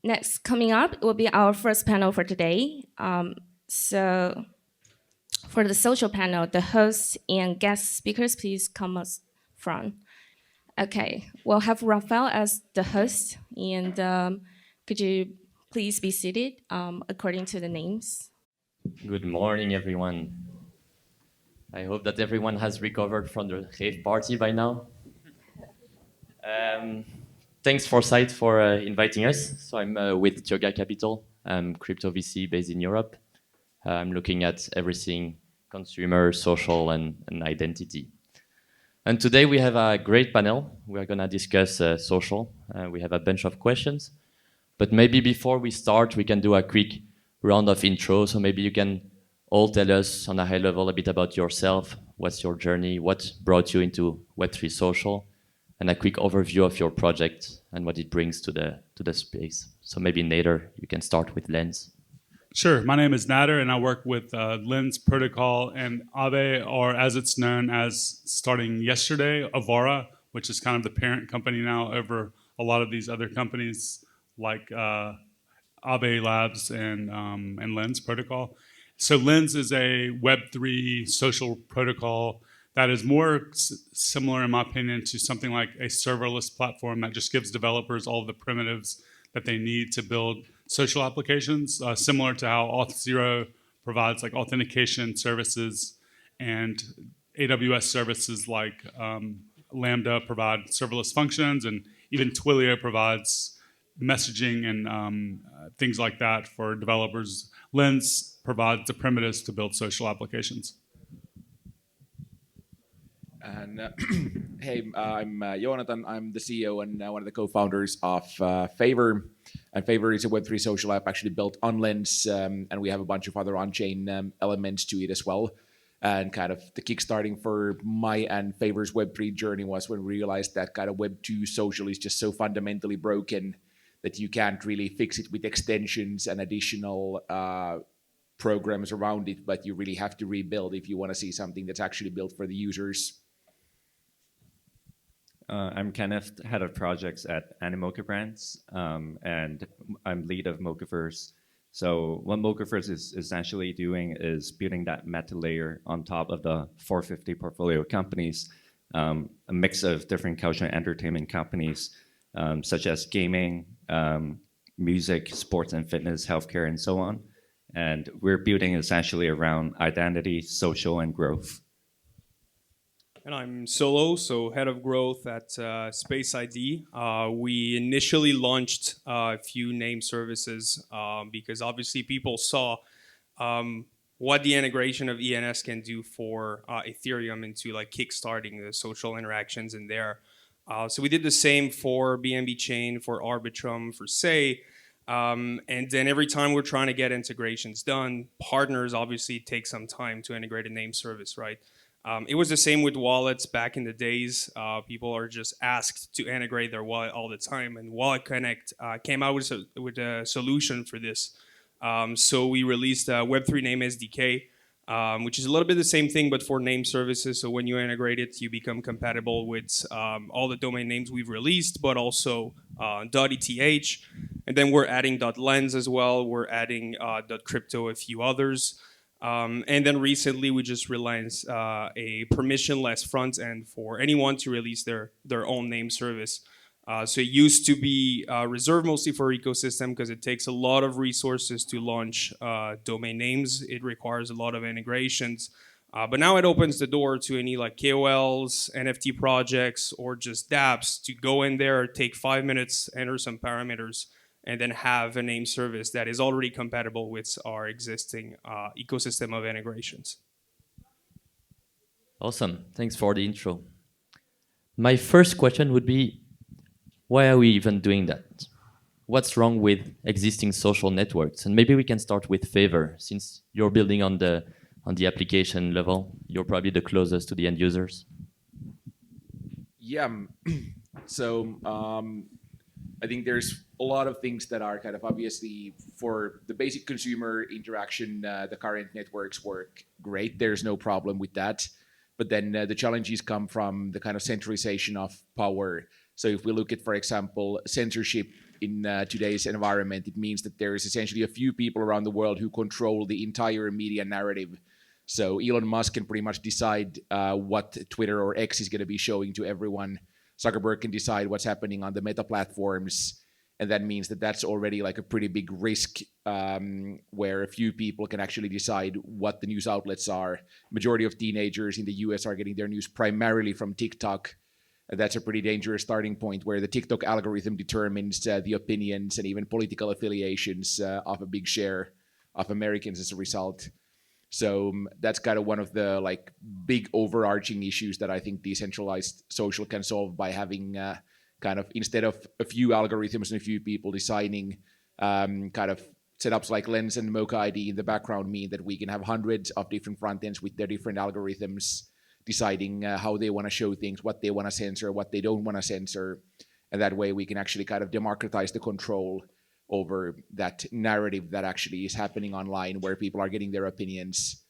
Next, coming up will be our first panel for today. So for the social panel, the hosts and guest speakers, please come up front. Okay, we'll have Raphael as the host, and could you please be seated according to the names? Good morning, everyone. I hope that everyone has recovered from the rave party by now. Thanks, Foresight, for inviting us. So I'm with Yoga Capital. I'm crypto VC based in Europe. I'm looking at everything consumer, social, and identity. And today we have a great panel. We're going to discuss social. We have a bunch of questions. But maybe before we start, we can do a quick round of intro. So maybe you can all tell us on a high level a bit about yourself. What's your journey? What brought you into Web3 social? And a quick overview of your project and what it brings to the space. So maybe Nader, you can start with Lens. Sure. My name is Nader, and I work with Lens Protocol and Aave, or as it's known as starting yesterday, Avara, which is kind of the parent company now over a lot of these other companies like Aave Labs and Lens Protocol. So Lens is a Web3 social protocol that is more similar, in my opinion, to something like a serverless platform that just gives developers all of the primitives that they need to build social applications, similar to how Auth0 provides like authentication services, and AWS services like Lambda provide serverless functions, and even Twilio provides messaging and things like that for developers. Lens provides the primitives to build social applications. And hey, I'm Joonatan. I'm the CEO and one of the co-founders of Favor. And Favor is a Web3 social app actually built on Lens, and we have a bunch of other on-chain elements to it as well. And kind of the kickstarting for my and Favor's Web3 journey was when we realized that kind of Web2 social is just so fundamentally broken that you can't really fix it with extensions and additional programs around it, but you really have to rebuild if you want to see something that's actually built for the users. I'm Kenneth, head of projects at Animoca Brands, and I'm lead of Mocaverse. So what Mocaverse is essentially doing is building that meta layer on top of the 450 portfolio companies, a mix of different culture and entertainment companies, such as gaming, music, sports and fitness, healthcare, and so on. And we're building essentially around identity, social, and growth. And I'm Solo, so head of growth at Space ID. We initially launched a few name services because obviously people saw what the integration of ENS can do for Ethereum into like kickstarting the social interactions in there. So we did the same for BNB Chain, for Arbitrum, for Say. And then every time we're trying to get integrations done, partners obviously take some time to integrate a name service, right? It was the same with wallets back in the days. People are just asked to integrate their wallet all the time, and Wallet Connect came out with a solution for this. So we released a Web3 Name SDK, which is a little bit the same thing, but for name services. So when you integrate it, you become compatible with all the domain names we've released, but also .eth. And then we're adding .lens as well. We're adding .crypto, a few others. And then recently we just released a permissionless front end for anyone to release their own name service. So it used to be reserved mostly for ecosystem because it takes a lot of resources to launch domain names. It requires a lot of integrations. But now it opens the door to any like KOLs, NFT projects, or just dApps to go in there, take 5 minutes, enter some parameters, and then have a name service that is already compatible with our existing ecosystem of integrations. Awesome. Thanks for the intro. My first question would be, why are we even doing that? What's wrong with existing social networks? And maybe we can start with Favor, since you're building on the application level. You're probably the closest to the end users. Yeah. So I think there's a lot of things that are kind of obviously for the basic consumer interaction, the current networks work great. There's no problem with that. But then the challenges come from the kind of centralization of power. So if we look at, for example, censorship in today's environment. It means that there is essentially a few people around the world who control the entire media narrative. So Elon Musk can pretty much decide what Twitter or X is going to be showing to everyone. Zuckerberg can decide what's happening on the meta platforms. And that means that that's already like a pretty big risk where a few people can actually decide what the news outlets are. Majority of teenagers in the US are getting their news primarily from TikTok. That's a pretty dangerous starting point where the TikTok algorithm determines the opinions and even political affiliations of a big share of Americans as a result. So that's kind of one of the like big overarching issues that I think decentralized social can solve by having kind of, instead of a few algorithms and a few people designing kind of setups like Lens and Mocha ID in the background mean that we can have hundreds of different front ends with their different algorithms deciding how they want to show things, what they want to censor, what they don't want to censor. And that way we can actually kind of democratize the control over that narrative that actually is happening online where people are getting their opinions.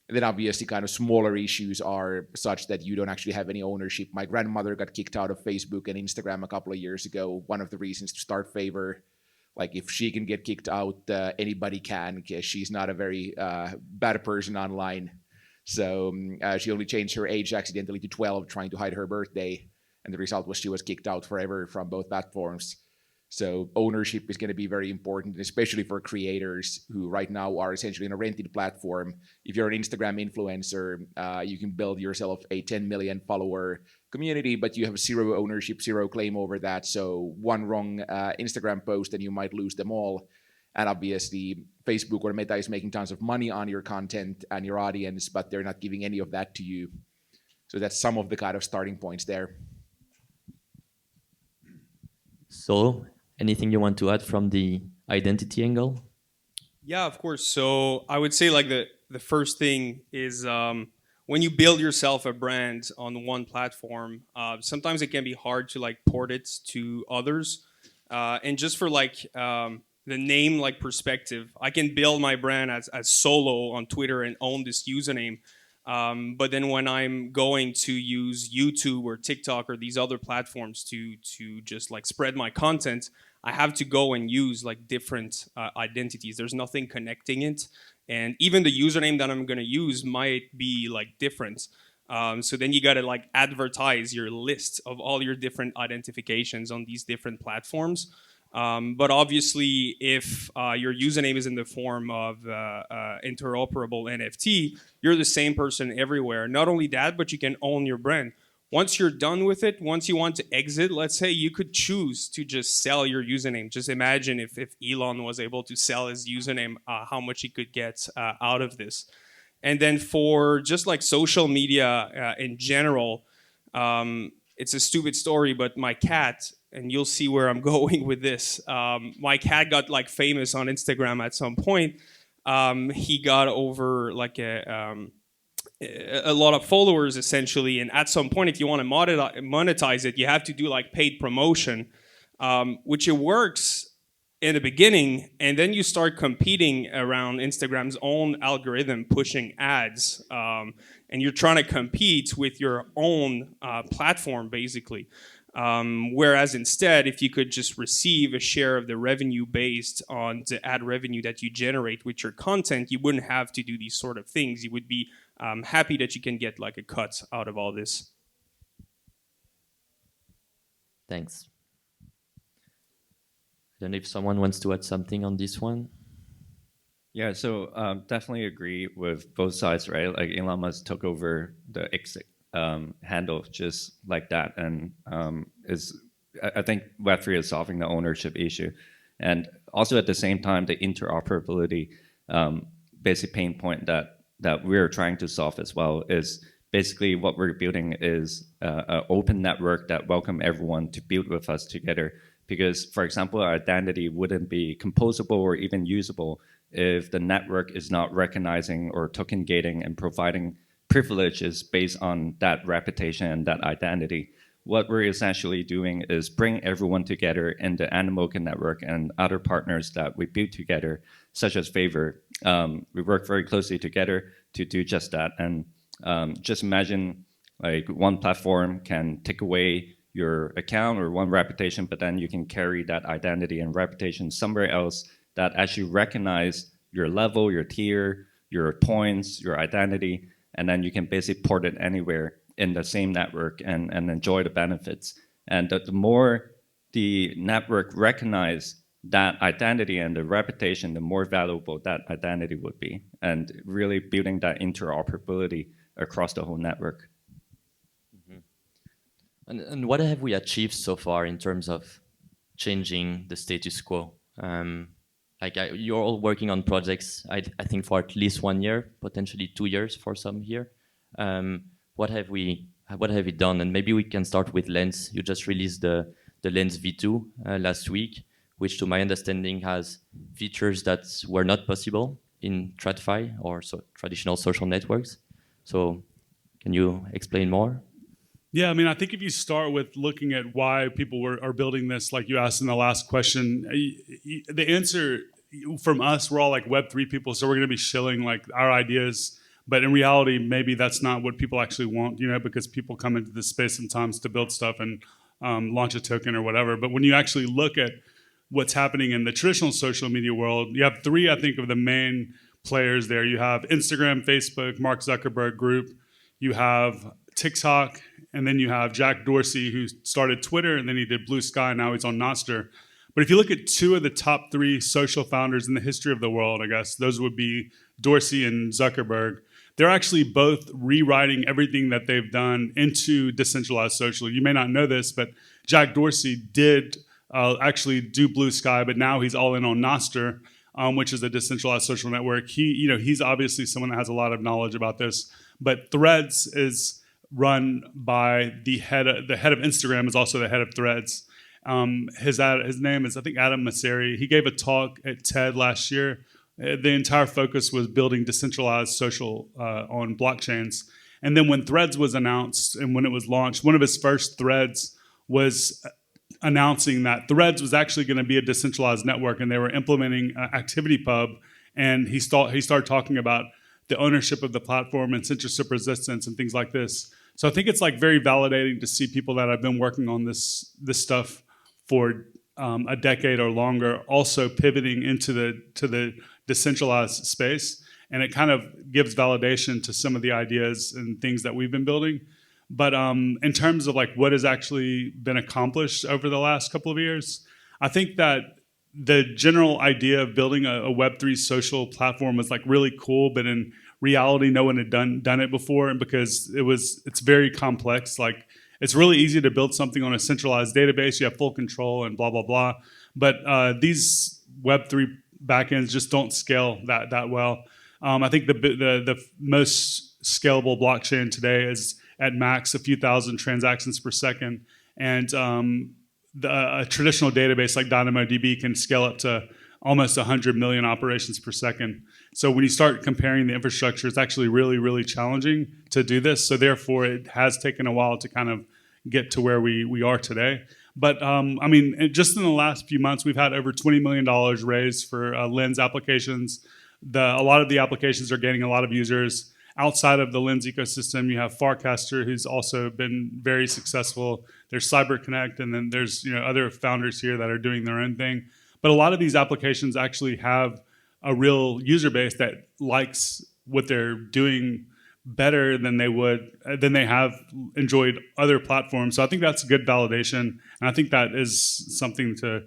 And then obviously kind of smaller issues are such that you don't actually have any ownership. My grandmother got kicked out of Facebook and Instagram a couple of years ago. One of the reasons to start Favor, like if she can get kicked out, anybody can, because she's not a very bad person online. So she only changed her age accidentally to 12 trying to hide her birthday. And the result was she was kicked out forever from both platforms. So ownership is going to be very important, especially for creators who right now are essentially in a rented platform. If you're an Instagram influencer, you can build yourself a 10 million follower community, but you have zero ownership, zero claim over that. So one wrong Instagram post and you might lose them all. And obviously Facebook or Meta is making tons of money on your content and your audience, but they're not giving any of that to you. So that's some of the kind of starting points there. So, anything you want to add from the identity angle? Yeah, of course. So I would say like the first thing is when you build yourself a brand on one platform, sometimes it can be hard to like port it to others. And just for like the name like perspective, I can build my brand as solo on Twitter and own this username. But then when I'm going to use YouTube or TikTok or these other platforms to just like spread my content, I have to go and use like different identities. There's nothing connecting it. And even the username that I'm going to use might be like different. So then you got to like advertise your list of all your different identifications on these different platforms. But obviously, if your username is in the form of interoperable NFT, you're the same person everywhere. Not only that, but you can own your brand. Once you're done with it, once you want to exit, let's say you could choose to just sell your username. Just imagine if Elon was able to sell his username, how much he could get out of this. And then for just like social media in general, it's a stupid story, but my cat, and you'll see where I'm going with this. My cat got like famous on Instagram at some point. He got over like a lot of followers essentially, and at some point, if you want to monetize it, you have to do like paid promotion, which it works in the beginning, and then you start competing around Instagram's own algorithm pushing ads, and you're trying to compete with your own platform basically. Whereas instead, if you could just receive a share of the revenue based on the ad revenue that you generate with your content, you wouldn't have to do these sort of things. You would be happy that you can get like a cut out of all this. Thanks. I don't know if someone wants to add something on this one. Yeah, so definitely agree with both sides, right? Like Elon Musk took over the X handle just like that, and I think Web3 is solving the ownership issue, and also at the same time the interoperability basic pain point that we're trying to solve as well is basically what we're building is an open network that welcome everyone to build with us together. Because, for example, our identity wouldn't be composable or even usable if the network is not recognizing or token gating and providing privileges based on that reputation and that identity. What we're essentially doing is bring everyone together in the Animoca network and other partners that we build together, such as Favor. We work very closely together to do just that. And just imagine like one platform can take away your account or one reputation, but then you can carry that identity and reputation somewhere else that actually recognize your level, your tier, your points, your identity, and then you can basically port it anywhere in the same network and enjoy the benefits. And the more the network recognize that identity and the reputation, the more valuable that identity would be, and really building that interoperability across the whole network. And what have we achieved so far in terms of changing the status quo? You're all working on projects, I think, for at least 1 year, potentially 2 years for some here. What have we done? And maybe we can start with Lens. You just released the Lens V2 last week, which to my understanding has features that were not possible in TradFi or traditional social networks. So can you explain more? Yeah, I mean, I think if you start with looking at why people are building this, like you asked in the last question, the answer from us, we're all like Web3 people, so we're going to be shilling like our ideas. But in reality, maybe that's not what people actually want, because people come into this space sometimes to build stuff and launch a token or whatever. But when you actually look at what's happening in the traditional social media world, you have three, I think, of the main players there. You have Instagram, Facebook, Mark Zuckerberg group. You have TikTok, and then you have Jack Dorsey, who started Twitter, and then he did Blue Sky, and now he's on Nader. But if you look at two of the top three social founders in the history of the world, I guess, those would be Dorsey and Zuckerberg. They're actually both rewriting everything that they've done into decentralized social. You may not know this, but Jack Dorsey did actually do Blue Sky, but now he's all in on Nader, which is a decentralized social network. He's obviously someone that has a lot of knowledge about this. But Threads is run by the head of Instagram, is also the head of Threads. His name is, I think, Adam Mosseri. He gave a talk at TED last year. The entire focus was building decentralized social on blockchains. And then when Threads was announced and when it was launched, one of his first threads was announcing that Threads was actually going to be a decentralized network, and they were implementing ActivityPub. And he started talking about the ownership of the platform and censorship resistance and things like this. So I think it's like very validating to see people that have been working on this stuff for a decade or longer also pivoting into the decentralized space, and it kind of gives validation to some of the ideas and things that we've been building. But in terms of like what has actually been accomplished over the last couple of years, I think that the general idea of building a Web3 social platform was like really cool, but in reality, no one had done it before, and because it's very complex. Like, it's really easy to build something on a centralized database. You have full control and blah blah blah. But these Web3 backends just don't scale that well. I think the most scalable blockchain today is at max a few thousand transactions per second, and a traditional database like DynamoDB can scale up to almost 100 million operations per second. So when you start comparing the infrastructure, it's actually really, really challenging to do this. So therefore, it has taken a while to kind of get to where we are today. But I mean, just in the last few months, we've had over $20 million raised for Lens applications. A lot of the applications are gaining a lot of users. Outside of the Lens ecosystem, you have Farcaster, who's also been very successful. There's CyberConnect, and then there's other founders here that are doing their own thing. But a lot of these applications actually have a real user base that likes what they're doing better than they have enjoyed other platforms. So I think that's good validation, and I think that is something to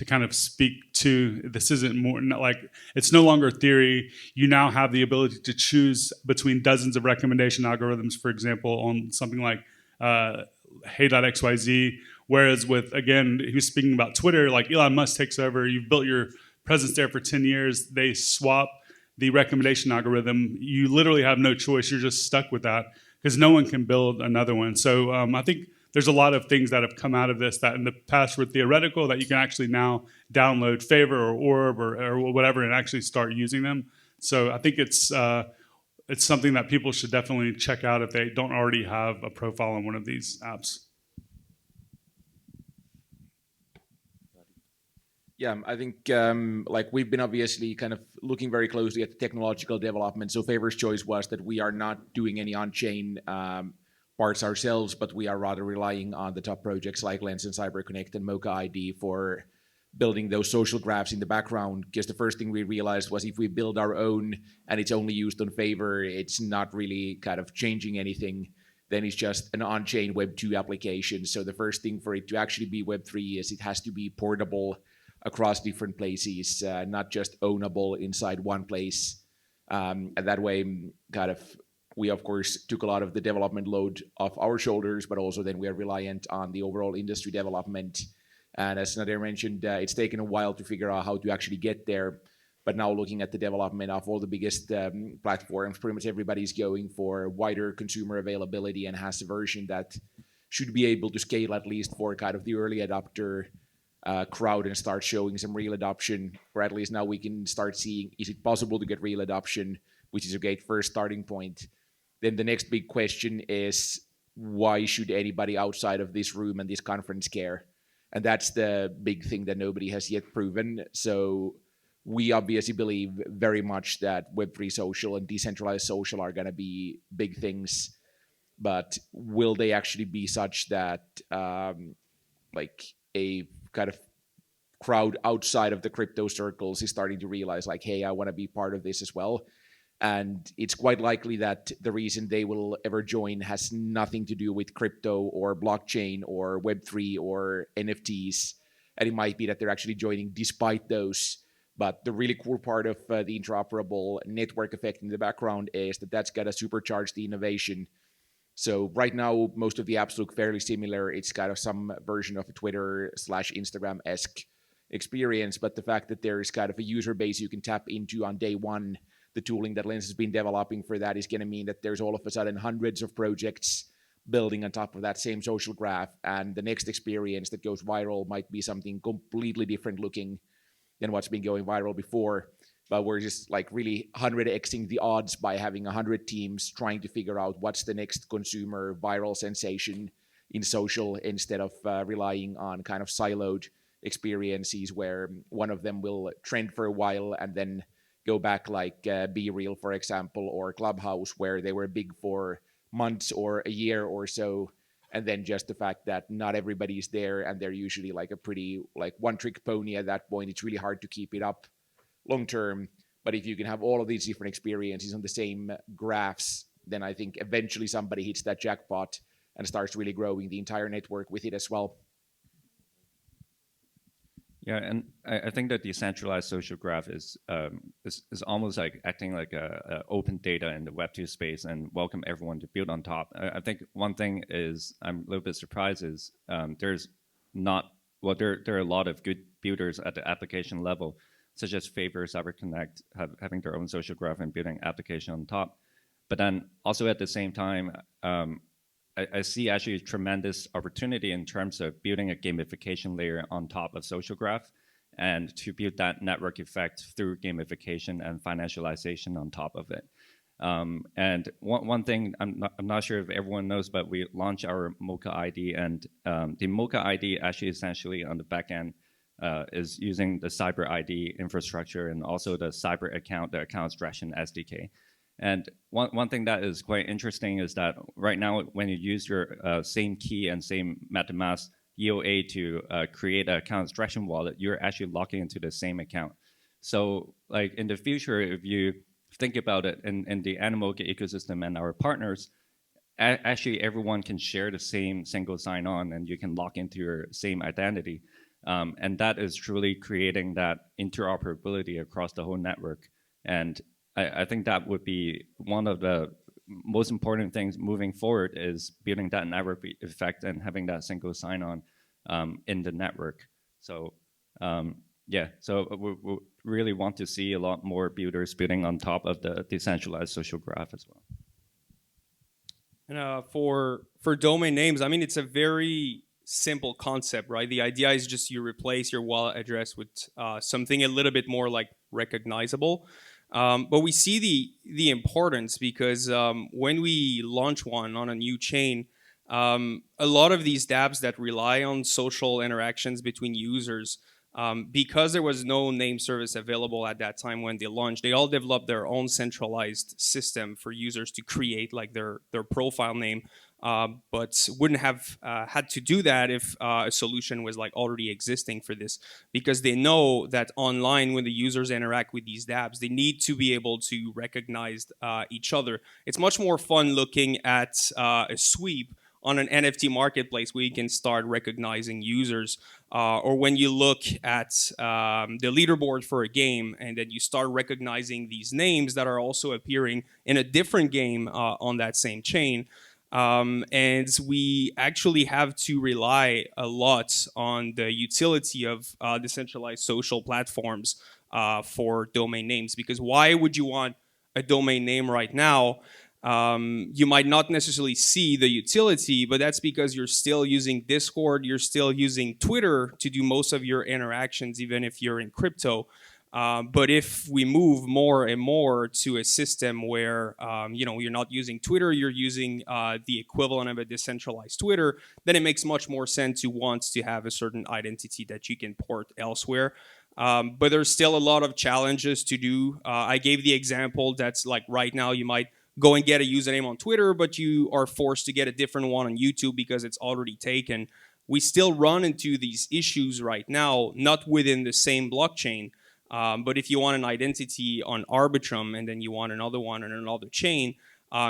kind of speak to. This isn't more like, it's no longer theory. You now have the ability to choose between dozens of recommendation algorithms, for example, on something like Hey.xyz. Whereas he was speaking about Twitter, like Elon Musk takes over, you've built your presence there for 10 years, they swap the recommendation algorithm. You literally have no choice. You're just stuck with that because no one can build another one. So I think there's a lot of things that have come out of this that in the past were theoretical, that you can actually now download Favor or Orb or whatever and actually start using them. So I think it's something that people should definitely check out if they don't already have a profile on one of these apps. Yeah, I think like we've been obviously kind of looking very closely at the technological development. So Favor's choice was that we are not doing any on-chain parts ourselves, but we are rather relying on the top projects like Lens and CyberConnect and Mocha ID for building those social graphs in the background. Because the first thing we realized was if we build our own and it's only used on Favor, it's not really kind of changing anything. Then it's just an on-chain Web2 application. So the first thing for it to actually be Web3 is it has to be portable across different places, not just ownable inside one place. And that way, kind of, we of course took a lot of the development load off our shoulders, but also then we are reliant on the overall industry development. And as Nader mentioned, it's taken a while to figure out how to actually get there. But now looking at the development of all the biggest platforms, pretty much everybody's going for wider consumer availability and has a version that should be able to scale at least for kind of the early adopter crowd and start showing some real adoption. Or at least now we can start seeing, is it possible to get real adoption, which is a great first starting point. Then the next big question is, why should anybody outside of this room and this conference care? And that's the big thing that nobody has yet proven. So we obviously believe very much that Web3 social and decentralized social are going to be big things. But will they actually be such that like a kind of crowd outside of the crypto circles is starting to realize like, hey, I want to be part of this as well? And it's quite likely that the reason they will ever join has nothing to do with crypto or blockchain or Web3 or NFTs. And it might be that they're actually joining despite those. But the really cool part of the interoperable network effect in the background is that that's got to supercharge the innovation. So right now, most of the apps look fairly similar. It's kind of some version of a Twitter/Instagram-esque experience. But the fact that there is kind of a user base you can tap into on day one, the tooling that Lens has been developing for that is going to mean that there's all of a sudden hundreds of projects building on top of that same social graph. And the next experience that goes viral might be something completely different looking than what's been going viral before. But we're just like really 100xing the odds by having 100 teams trying to figure out what's the next consumer viral sensation in social, instead of relying on kind of siloed experiences where one of them will trend for a while and then go back, like Be Real, for example, or Clubhouse, where they were big for months or a year or so. And then just the fact that not everybody's there and they're usually like a pretty like one-trick pony at that point, it's really hard to keep it up long term. But if you can have all of these different experiences on the same graphs, then I think eventually somebody hits that jackpot and starts really growing the entire network with it as well. Yeah, and I think that decentralized social graph is almost like acting like a open data in the Web2 space and welcome everyone to build on top. I think one thing is I'm a little bit surprised is there's not, well, there are a lot of good builders at the application level, such as Favor, CyberConnect, having their own social graph and building application on top. But then also at the same time, I see actually a tremendous opportunity in terms of building a gamification layer on top of social graph and to build that network effect through gamification and financialization on top of it. And one thing I'm not sure if everyone knows, but we launched our Mocha ID, and the Mocha ID actually essentially on the back end is using the Cyber ID infrastructure and also the Cyber account, the account extraction SDK. And one thing that is quite interesting is that right now, when you use your same key and same MetaMask EOA to create an account extraction wallet, you're actually locking into the same account. So like in the future, if you think about it in the Animoca ecosystem and our partners, actually everyone can share the same single sign-on and you can lock into your same identity. And that is truly creating that interoperability across the whole network. And I think that would be one of the most important things moving forward, is building that network effect and having that single sign-on in the network. So yeah, so we really want to see a lot more builders building on top of the decentralized social graph as well. And for domain names, I mean, it's a very simple concept, right? The idea is just you replace your wallet address with something a little bit more like recognizable. But we see the importance because when we launch one on a new chain, a lot of these dApps that rely on social interactions between users Because there was no name service available at that time when they launched, they all developed their own centralized system for users to create like their profile name, but wouldn't have had to do that if a solution was like already existing for this, because they know that online when the users interact with these dApps, they need to be able to recognize each other. It's much more fun looking at a sweep on an NFT marketplace where you can start recognizing users, or when you look at the leaderboard for a game and then you start recognizing these names that are also appearing in a different game on that same chain. And we actually have to rely a lot on the utility of decentralized social platforms for domain names, because why would you want a domain name right now? You might not necessarily see the utility, but that's because you're still using Discord, you're still using Twitter to do most of your interactions, even if you're in crypto. But if we move more and more to a system where you're not using Twitter, you're using the equivalent of a decentralized Twitter, then it makes much more sense to want to have a certain identity that you can port elsewhere. But there's still a lot of challenges to do. I gave the example that's like right now you might go and get a username on Twitter, but you are forced to get a different one on YouTube because it's already taken. We still run into these issues right now, not within the same blockchain. But if you want an identity on Arbitrum and then you want another one on another chain,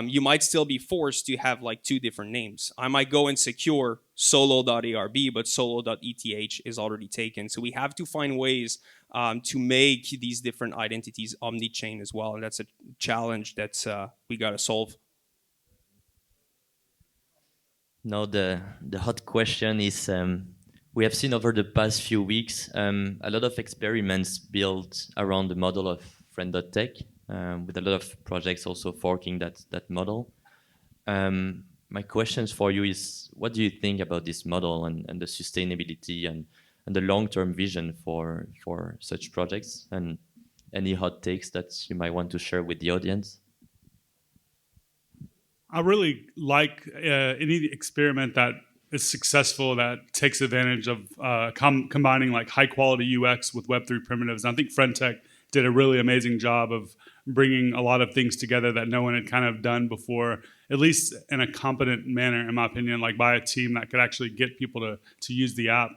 you might still be forced to have like two different names. I might go and secure solo.arb, but solo.eth is already taken. So we have to find ways to make these different identities omni-chain as well. And that's a challenge that we got to solve. Now the hot question is, we have seen over the past few weeks a lot of experiments built around the model of friend.tech, with a lot of projects also forking that model. My questions for you is, what do you think about this model and the sustainability and the long-term vision for such projects, and any hot takes that you might want to share with the audience? I really like any experiment that is successful, that takes advantage of combining like high quality UX with Web3 primitives. And I think FriendTech did a really amazing job of bringing a lot of things together that no one had kind of done before, at least in a competent manner, in my opinion, like by a team that could actually get people to use the app.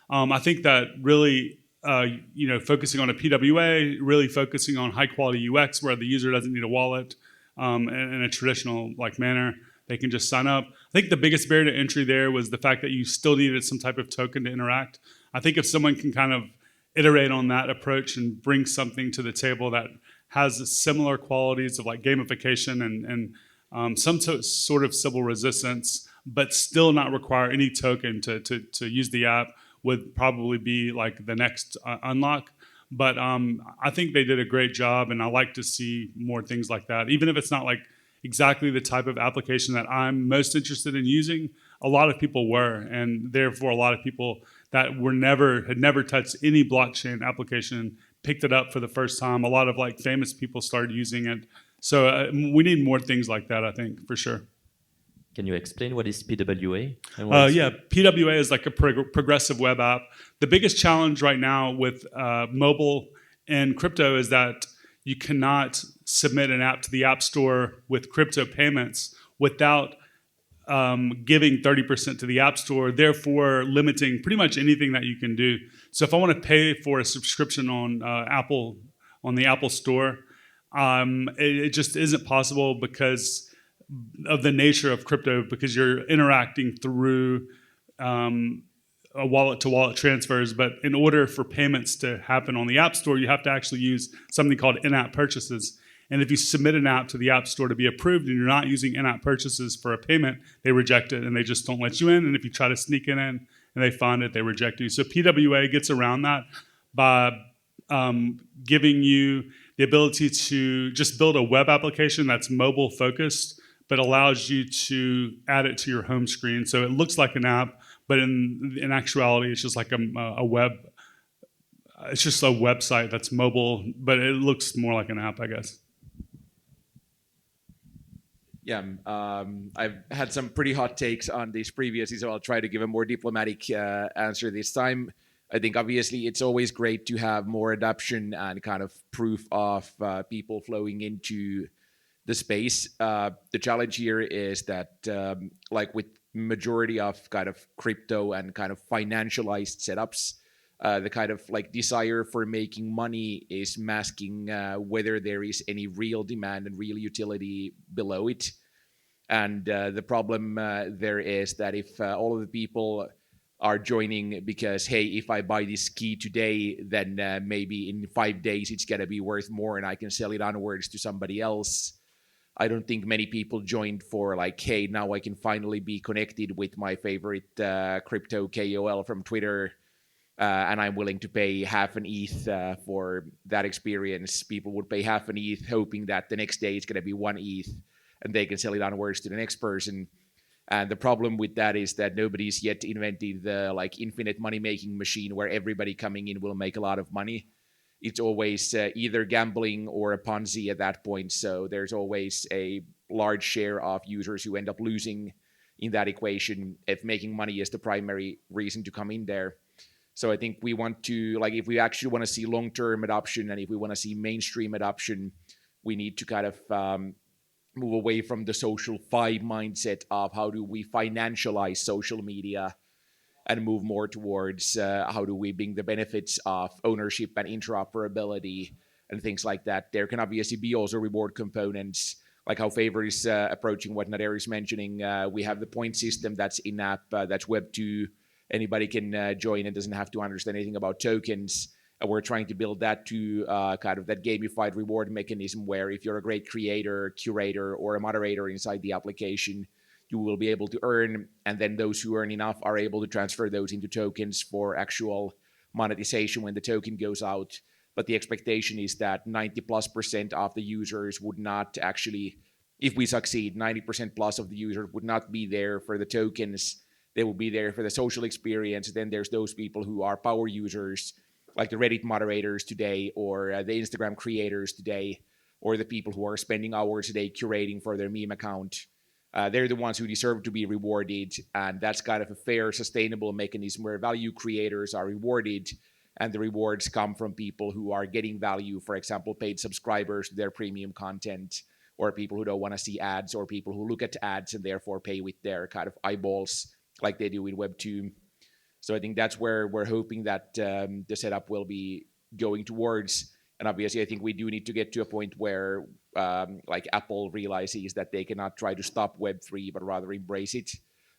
I think that really, focusing on a PWA, really focusing on high quality UX where the user doesn't need a wallet in a traditional like manner. They can just sign up. I think the biggest barrier to entry there was the fact that you still needed some type of token to interact. I think if someone can kind of iterate on that approach and bring something to the table that has similar qualities of like gamification and some sort of civil resistance, but still not require any token to use the app, would probably be like the next unlock. But I think they did a great job, and I like to see more things like that. Even if it's not like exactly the type of application that I'm most interested in using, a lot of people were, and therefore a lot of people that had never touched any blockchain application picked it up for the first time. A lot of like famous people started using it. So we need more things like that, I think, for sure. Can you explain what is PWA? Yeah, PWA is like a progressive web app. The biggest challenge right now with mobile and crypto is that you cannot submit an app to the App Store with crypto payments without giving 30% to the App Store, therefore limiting pretty much anything that you can do. So if I want to pay for a subscription on the Apple Store, it just isn't possible because of the nature of crypto, because you're interacting through wallet-to-wallet transfers. But in order for payments to happen on the App Store, you have to actually use something called in-app purchases. And if you submit an app to the App Store to be approved and you're not using in-app purchases for a payment, they reject it and they just don't let you in. And if you try to sneak it in and they find it, they reject you. So PWA gets around that by giving you the ability to just build a web application that's mobile focused, but allows you to add it to your home screen. So it looks like an app, but in actuality, it's just like a web. It's just a website that's mobile, but it looks more like an app, I guess. Yeah, I've had some pretty hot takes on these previously, so I'll try to give a more diplomatic answer this time. I think obviously it's always great to have more adoption and kind of proof of people flowing into the space. The challenge here is that, like with majority of kind of crypto and kind of financialized setups, the kind of like desire for making money is masking whether there is any real demand and real utility below it. And the problem there is that if all of the people are joining because, hey, if I buy this key today, then maybe in 5 days it's going to be worth more and I can sell it onwards to somebody else. I don't think many people joined for like, hey, now I can finally be connected with my favorite crypto KOL from Twitter, and I'm willing to pay half an ETH for that experience. People would pay half an ETH hoping that the next day it's going to be 1 ETH and they can sell it onwards to the next person. And the problem with that is that nobody's yet invented the like infinite money-making machine where everybody coming in will make a lot of money. It's always either gambling or a Ponzi at that point. So there's always a large share of users who end up losing in that equation if making money is the primary reason to come in there. So I think we want to, like, if we actually want to see long-term adoption and if we want to see mainstream adoption, we need to kind of move away from the social fi mindset of how do we financialize social media and move more towards how do we bring the benefits of ownership and interoperability and things like that. There can obviously be also reward components, like how Favor is approaching what Nader is mentioning. We have the point system that's in-app, that's Web2. Anybody can join and doesn't have to understand anything about tokens. And we're trying to build that to kind of that gamified reward mechanism where if you're a great creator, curator, or a moderator inside the application, you will be able to earn, and then those who earn enough are able to transfer those into tokens for actual monetization when the token goes out. But the expectation is that 90+% of the users would not actually, if we succeed, 90% plus of the users would not be there for the tokens. They will be there for the social experience. Then there's those people who are power users, like the Reddit moderators today, or the Instagram creators today, or the people who are spending hours a day curating for their meme account. They're the ones who deserve to be rewarded, and that's kind of a fair, sustainable mechanism where value creators are rewarded, and the rewards come from people who are getting value, for example, paid subscribers to their premium content, or people who don't want to see ads, or people who look at ads and therefore pay with their kind of eyeballs like they do in Web2. So I think that's where we're hoping that the setup will be going towards. And obviously, I think we do need to get to a point where like Apple realizes that they cannot try to stop Web3, but rather embrace it.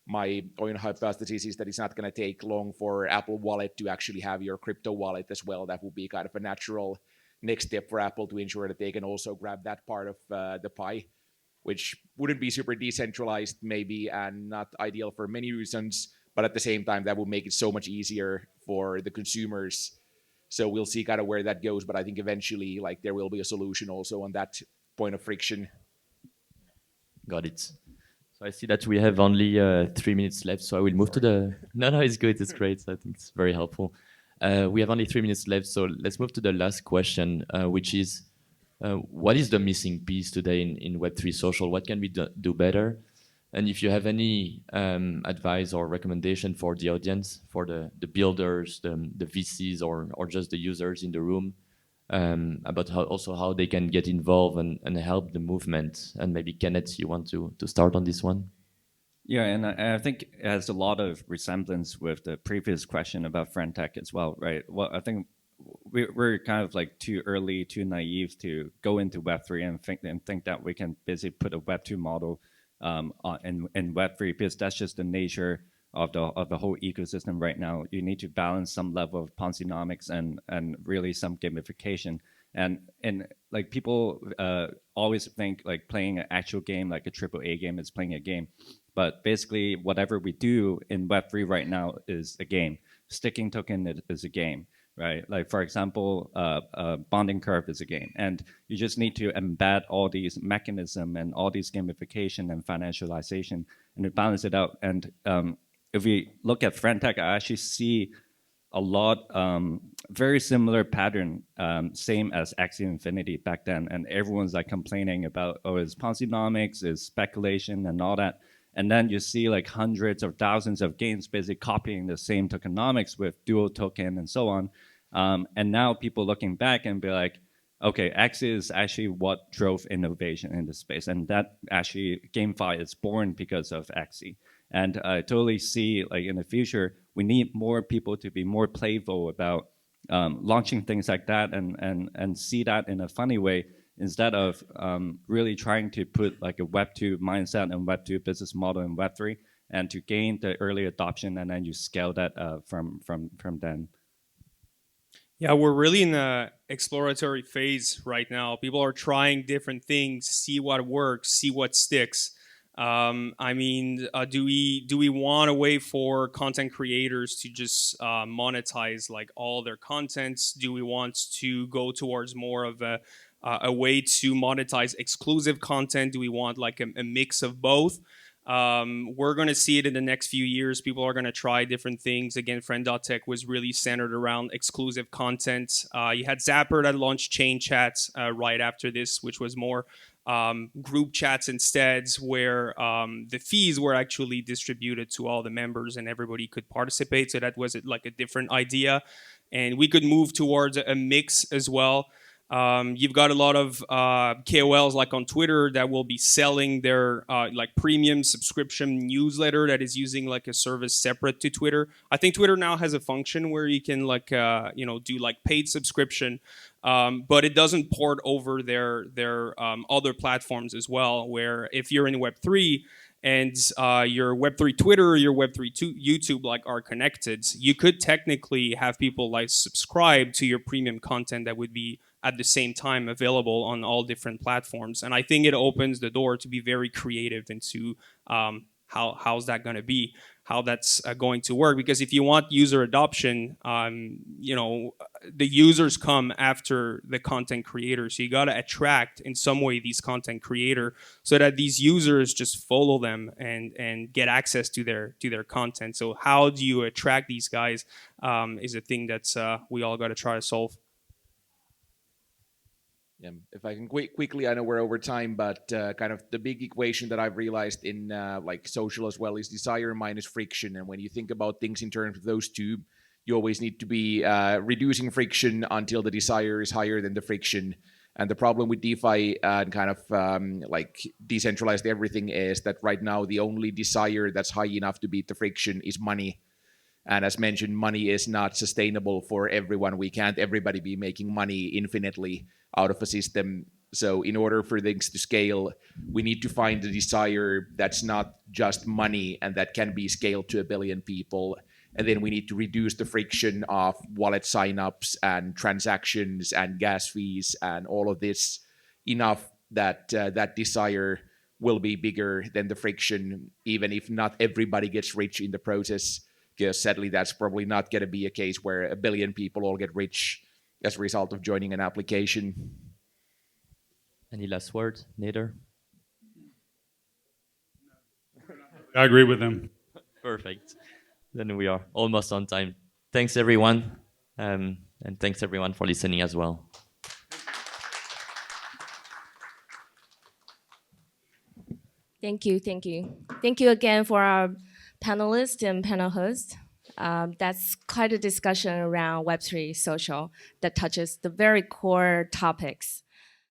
My own hypothesis is that it's not going to take long for Apple Wallet to actually have your crypto wallet as well. That will be kind of a natural next step for Apple to ensure that they can also grab that part of the pie, which wouldn't be super decentralized maybe and not ideal for many reasons. But at the same time, that would make it so much easier for the consumers. So we'll see kind of where that goes. But I think eventually, like, there will be a solution also on that point of friction. Got it. So I see that we have only 3 minutes left. So I will move to the... No, it's good. It's great. I think it's very helpful. We have only 3 minutes left. So let's move to the last question, which is, what is the missing piece today in Web3 social? What can we do better? And if you have any advice or recommendation for the audience, for the builders, the VCs, or just the users in the room, about how they can get involved and help the movement. And maybe Kenneth, you want to start on this one? Yeah, and I think it has a lot of resemblance with the previous question about friend tech as well, right? Well, I think we're kind of like too early, too naive to go into Web3 and think that we can basically put a Web2 model in Web3, because that's just the nature of the whole ecosystem right now. You need to balance some level of Ponzi-nomics and really some gamification. And like people always think like playing an actual game, like a AAA game, is playing a game. But basically, whatever we do in Web3 right now is a game. Sticking token is a game, right? Like, for example, bonding curve is a game. And you just need to embed all these mechanism and all these gamification and financialization and to balance it out. And if we look at friend tech, I actually see a lot, very similar pattern, same as Axie Infinity back then. And everyone's like complaining about, oh, it's Ponzi-nomics, it's speculation and all that. And then you see like hundreds or thousands of games basically copying the same tokenomics with dual token and so on. And now people looking back and be like, okay, X is actually what drove innovation in the space. And that actually GameFi is born because of Xe. And I totally see like in the future, we need more people to be more playful about launching things like that and see that in a funny way instead of really trying to put like a Web2 mindset and Web2 business model in Web3 and to gain the early adoption and then you scale that from then. Yeah, we're really in the exploratory phase right now. People are trying different things, see what works, see what sticks. I mean, do we want to wait for content creators to just monetize like all their contents? Do we want to go towards more of a way to monetize exclusive content? Do we want like a mix of both? We're going to see it in the next few years. People are going to try different things. Again, Friend.tech was really centered around exclusive content. You had Zapper that launched chain chats right after this, which was more group chats instead, where the fees were actually distributed to all the members and everybody could participate. So that was like a different idea. And we could move towards a mix as well. You've got a lot of KOLs like on Twitter that will be selling their like premium subscription newsletter that is using like a service separate to Twitter. I think Twitter now has a function where you can like do like paid subscription, but it doesn't port over their other platforms as well. Where if you're in Web3 and your Web3 Twitter or your Web3 YouTube like are connected, you could technically have people like subscribe to your premium content that would be at the same time available on all different platforms. And I think it opens the door to be very creative into how's that going to be, how that's going to work. Because if you want user adoption, the users come after the content creators. So you got to attract in some way these content creator so that these users just follow them and get access to their content. So how do you attract these guys is a thing that's we all got to try to solve. Yeah, if I can quickly, I know we're over time, but kind of the big equation that I've realized in like social as well is desire minus friction. And when you think about things in terms of those two, you always need to be reducing friction until the desire is higher than the friction. And the problem with DeFi and kind of like decentralized everything is that right now the only desire that's high enough to beat the friction is money. And as mentioned, money is not sustainable for everyone. We can't everybody be making money infinitely out of a system. So in order for things to scale, we need to find the desire that's not just money and that can be scaled to 1 billion people. And then we need to reduce the friction of wallet signups and transactions and gas fees and all of this enough that that desire will be bigger than the friction, even if not everybody gets rich in the process. Because sadly, that's probably not going to be a case where 1 billion people all get rich as a result of joining an application. Any last words, Nader? I agree with him. Perfect. Then we are almost on time. Thanks, everyone. And thanks, everyone, for listening as well. Thank you, thank you. Thank you again for our panelists and panel hosts. That's quite a discussion around Web3 social that touches the very core topics